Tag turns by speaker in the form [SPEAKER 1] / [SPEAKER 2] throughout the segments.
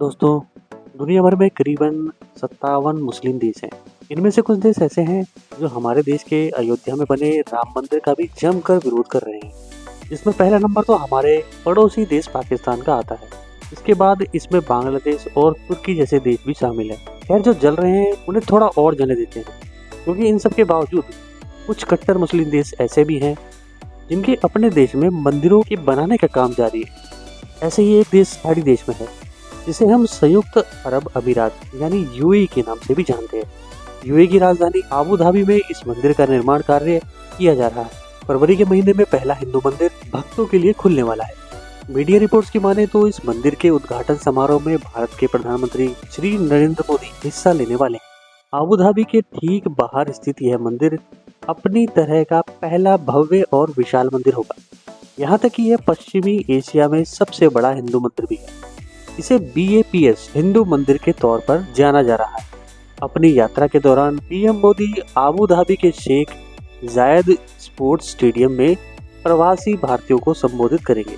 [SPEAKER 1] दोस्तों, दुनिया भर में करीबन 57 मुस्लिम देश हैं। इनमें से कुछ देश ऐसे हैं जो हमारे देश के अयोध्या में बने राम मंदिर का भी जमकर विरोध कर रहे हैं। इसमें पहला नंबर तो हमारे पड़ोसी देश पाकिस्तान का आता है। इसके बाद इसमें बांग्लादेश और तुर्की जैसे देश भी शामिल है। खैर, जो जल रहे हैं उन्हें थोड़ा और जलने देते हैं, क्योंकि इन सब के बावजूद कुछ कट्टर मुस्लिम देश ऐसे भी हैं जिनके अपने देश में मंदिरों के बनाने का काम जारी है। ऐसे ही एक देश पहाड़ी देश में है जिसे हम संयुक्त अरब अमीरात यानी यूएई के नाम से भी जानते हैं। यूएई की राजधानी आबू धाबी में इस मंदिर का निर्माण कार्य किया जा रहा है। फरवरी के महीने में पहला हिंदू मंदिर भक्तों के लिए खुलने वाला है। मीडिया रिपोर्ट्स की माने तो इस मंदिर के उद्घाटन समारोह में भारत के प्रधानमंत्री श्री नरेंद्र मोदी हिस्सा लेने वाले हैं। आबू धाबी के ठीक बाहर स्थित यह मंदिर अपनी तरह का पहला भव्य और विशाल मंदिर होगा। यहाँ तक कि यह पश्चिमी एशिया में सबसे बड़ा हिंदू मंदिर भी है। इसे BAPS हिंदू मंदिर के तौर पर जाना जा रहा है। अपनी यात्रा के दौरान पीएम मोदी आबू धाबी के शेख जायद स्पोर्ट्स स्टेडियम में प्रवासी भारतीयों को संबोधित करेंगे,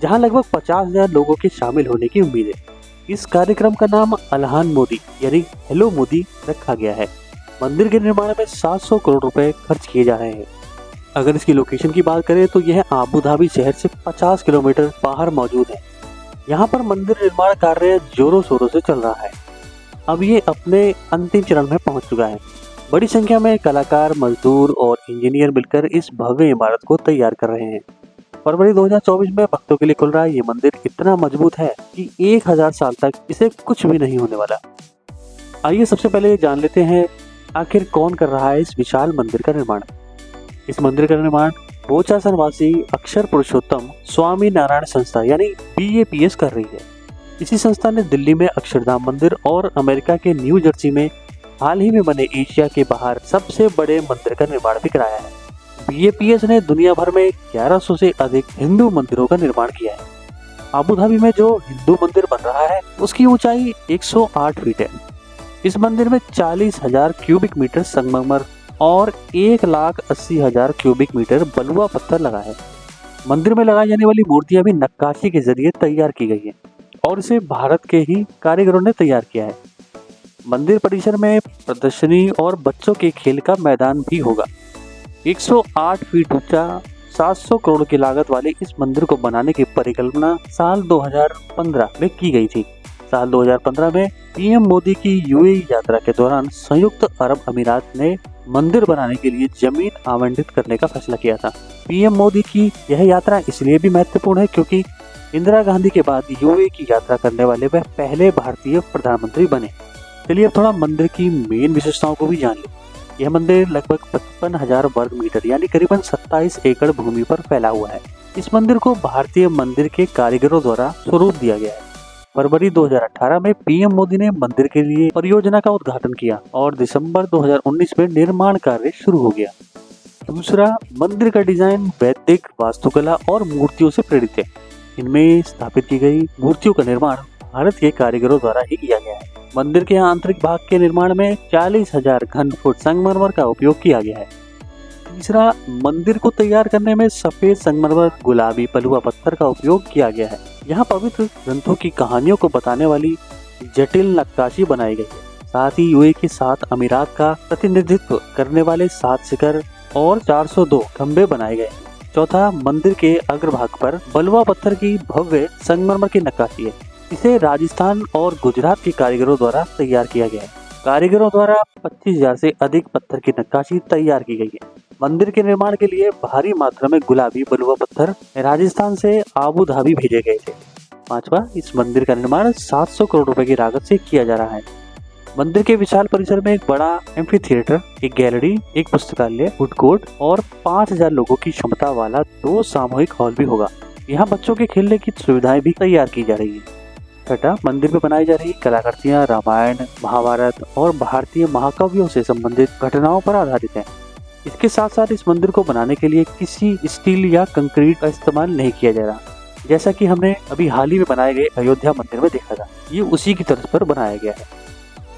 [SPEAKER 1] जहां लगभग 50,000 लोगों के शामिल होने की उम्मीद है। इस कार्यक्रम का नाम अलहान मोदी यानी हेलो मोदी रखा गया है। मंदिर के निर्माण में 700 करोड़ रुपए खर्च किए जा रहे हैं। अगर इसकी लोकेशन की बात करें तो यह आबू धाबी शहर से 50 किलोमीटर बाहर मौजूद है। यहाँ पर मंदिर निर्माण कार्य जोरों शोरों से चल रहा है। अब ये अपने अंतिम चरण में पहुंच चुका है। बड़ी संख्या में कलाकार, मजदूर और इंजीनियर मिलकर इस भव्य इमारत को तैयार कर रहे हैं। फरवरी 2024 में भक्तों के लिए खुल रहा ये मंदिर इतना मजबूत है कि 1000 साल तक इसे कुछ भी नहीं होने वाला। आइए सबसे पहले जान लेते हैं आखिर कौन कर रहा है इस विशाल मंदिर का निर्माण। इस मंदिर का निर्माण बोचासन वासी अक्षर पुरुषोत्तम स्वामी नारायण संस्था यानी BAPS कर रही है। इसी संस्था ने दिल्ली में अक्षरधाम मंदिर और अमेरिका के न्यू जर्सी में हाल ही में बने एशिया के बाहर सबसे बड़े मंदिर का निर्माण भी कराया है। BAPS ने दुनिया भर में 1100 से अधिक हिंदू मंदिरों का निर्माण किया है। आबू धाबी में जो हिंदू मंदिर बन रहा है उसकी ऊंचाई 108 फीट है। इस मंदिर में 40,000 क्यूबिक मीटर संगमरमर और 1,80,000 क्यूबिक मीटर बलुआ पत्थर लगा है। मंदिर में लगाई जाने वाली मूर्तियां भी नक्काशी के जरिए तैयार की गई हैं और इसे भारत के ही कारीगरों ने तैयार किया है। मंदिर परिसर में प्रदर्शनी और बच्चों के खेल का मैदान भी होगा। 108 फीट ऊंचा 700 करोड़ की लागत वाले इस मंदिर को बनाने की परिकल्पना साल 2015 में की गई थी। साल 2015 में पीएम मोदी की यूएई यात्रा के दौरान संयुक्त अरब अमीरात ने मंदिर बनाने के लिए जमीन आवंटित करने का फैसला किया था। पीएम मोदी की यह यात्रा इसलिए भी महत्वपूर्ण है क्योंकि इंदिरा गांधी के बाद यूएई की यात्रा करने वाले वह पहले भारतीय प्रधानमंत्री बने। चलिए अब थोड़ा मंदिर की मेन विशेषताओं को भी जान लें। यह मंदिर लगभग 55,000 वर्ग मीटर यानी करीबन 27 एकड़ भूमि पर फैला हुआ है। इस मंदिर को भारतीय मंदिर के कारीगरों द्वारा स्वरूप दिया गया है। फरवरी 2018 में पीएम मोदी ने मंदिर के लिए परियोजना का उद्घाटन किया और दिसंबर 2019 में निर्माण कार्य शुरू हो गया। दूसरा, मंदिर का डिजाइन वैदिक वास्तुकला और मूर्तियों से प्रेरित है। इनमें स्थापित की गई मूर्तियों का निर्माण भारत के कारीगरों द्वारा ही किया गया है। मंदिर के आंतरिक भाग के निर्माण में 40,000 घन फुट संगमरमर का उपयोग किया गया है। तीसरा, मंदिर को तैयार करने में सफेद संगमरमर, गुलाबी बलुआ पत्थर का उपयोग किया गया है। यहाँ पवित्र ग्रंथों की कहानियों को बताने वाली जटिल नक्काशी बनाई गई है। साथ ही यूएई के 7 अमीरात का प्रतिनिधित्व करने वाले 7 शिखर और 402 खंभे बनाए गए। चौथा, मंदिर के अग्रभाग पर बलुआ पत्थर की भव्य संगमरमर की नक्काशी है। इसे राजस्थान और गुजरात के कारीगरों द्वारा तैयार किया गया है। कारीगरों द्वारा 25,000 से अधिक पत्थर की नक्काशी तैयार की गई है। मंदिर के निर्माण के लिए भारी मात्रा में गुलाबी बलुआ पत्थर राजस्थान से आबू धाबी भेजे गए थे। पांचवा, इस मंदिर का निर्माण 700 करोड़ रुपए की लागत से किया जा रहा है। मंदिर के विशाल परिसर में एक बड़ा एम्फी थिएटर, एक गैलरी, एक पुस्तकालय, फूड कोर्ट और 5,000 लोगों की क्षमता वाला 2 सामूहिक हॉल भी होगा। यहाँ बच्चों के खेलने की सुविधाएं भी तैयार की जा रही है। छठा, मंदिर में बनाई जा रही कलाकृतियाँ रामायण, महाभारत और भारतीय महाकाव्यों से संबंधित घटनाओं पर आधारित है। इसके साथ साथ इस मंदिर को बनाने के लिए किसी स्टील या कंक्रीट का इस्तेमाल नहीं किया जा रहा, जैसा कि हमने अभी हाल ही में बनाए गए अयोध्या मंदिर में देखा था। ये उसी की तर्ज पर बनाया गया है।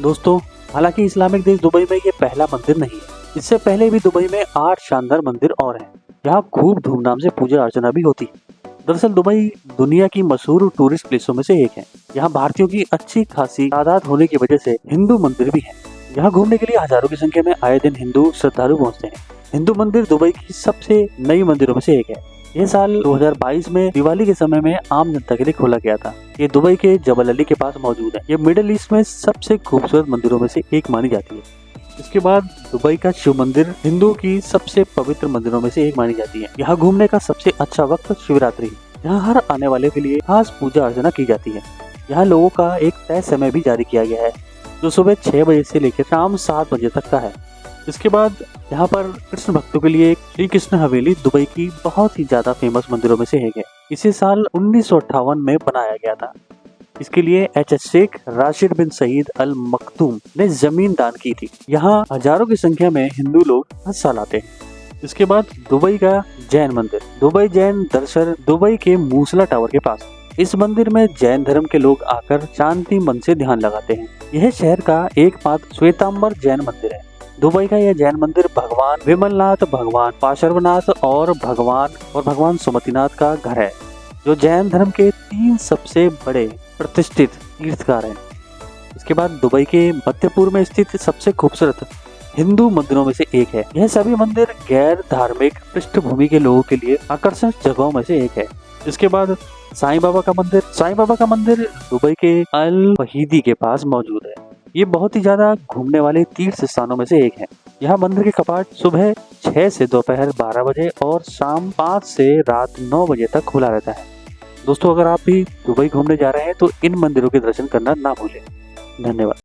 [SPEAKER 1] दोस्तों, हालांकि इस्लामिक देश दुबई में ये पहला मंदिर नहीं है। इससे पहले भी दुबई में 8 शानदार मंदिर और हैं, जहाँ खूब धूमधाम से पूजा अर्चना भी होती है। दरअसल दुबई दुनिया की मशहूर टूरिस्ट प्लेसों में से एक है। यहाँ भारतीयों की अच्छी खासी तादाद होने की वजह से हिंदू मंदिर भी हैं। यहाँ घूमने के लिए हजारों की संख्या में आए दिन हिंदू श्रद्धालु पहुँचते हैं। हिंदू मंदिर दुबई की सबसे नई मंदिरों में से एक है। यह साल 2022 में दिवाली के समय में आम जनता के लिए खोला गया था। ये दुबई के जबल अली के पास मौजूद है। ये मिडिल ईस्ट में सबसे खूबसूरत मंदिरों में से एक मानी जाती है। इसके बाद दुबई का शिव मंदिर हिंदुओं की सबसे पवित्र मंदिरों में से एक मानी जाती है। यहाँ घूमने का सबसे अच्छा वक्त शिवरात्रि है। यहाँ हर आने वाले के लिए खास पूजा अर्चना की जाती है। यहाँ लोगों का एक तय समय भी जारी किया गया है, जो सुबह 6 बजे से लेकर शाम 7 बजे तक का है। इसके बाद यहाँ पर कृष्ण भक्तों के लिए श्री कृष्ण हवेली दुबई की बहुत ही ज्यादा फेमस मंदिरों में से एक है। इसे साल 1958 में बनाया गया था। इसके लिए एच शेख राशिद बिन सईद अल मखदूम ने जमीन दान की थी। यहाँ हजारों की संख्या में हिंदू लोग हर साल आते हैं। इसके बाद दुबई का जैन मंदिर। दुबई जैन दरअसल दुबई के मूसला टावर के पास। इस मंदिर में जैन धर्म के लोग आकर शांति मन से ध्यान लगाते हैं। यह शहर का एकमात्र श्वेतांबर जैन मंदिर है। दुबई का यह जैन मंदिर भगवान विमलनाथ, भगवान पार्श्वनाथ और भगवान सुमतिनाथ का घर है, जो जैन धर्म के 3 सबसे बड़े प्रतिष्ठित तीर्थकार हैं। इसके बाद दुबई के मध्य पूर्व में स्थित सबसे खूबसूरत हिंदू मंदिरों में से एक है। यह सभी मंदिर गैर धार्मिक पृष्ठभूमि के लोगों के लिए आकर्षक जगहों में से एक है। इसके बाद साईं बाबा का मंदिर। साईं बाबा का मंदिर दुबई के अल फहीदी के पास मौजूद है। ये बहुत ही ज्यादा घूमने वाले तीर्थ स्थानों में से एक है। यहाँ मंदिर के कपाट सुबह 6 से दोपहर 12 बजे और शाम 5 से रात 9 बजे तक खुला रहता है। दोस्तों, अगर आप भी दुबई घूमने जा रहे हैं तो इन मंदिरों के दर्शन करना ना भूलें। धन्यवाद।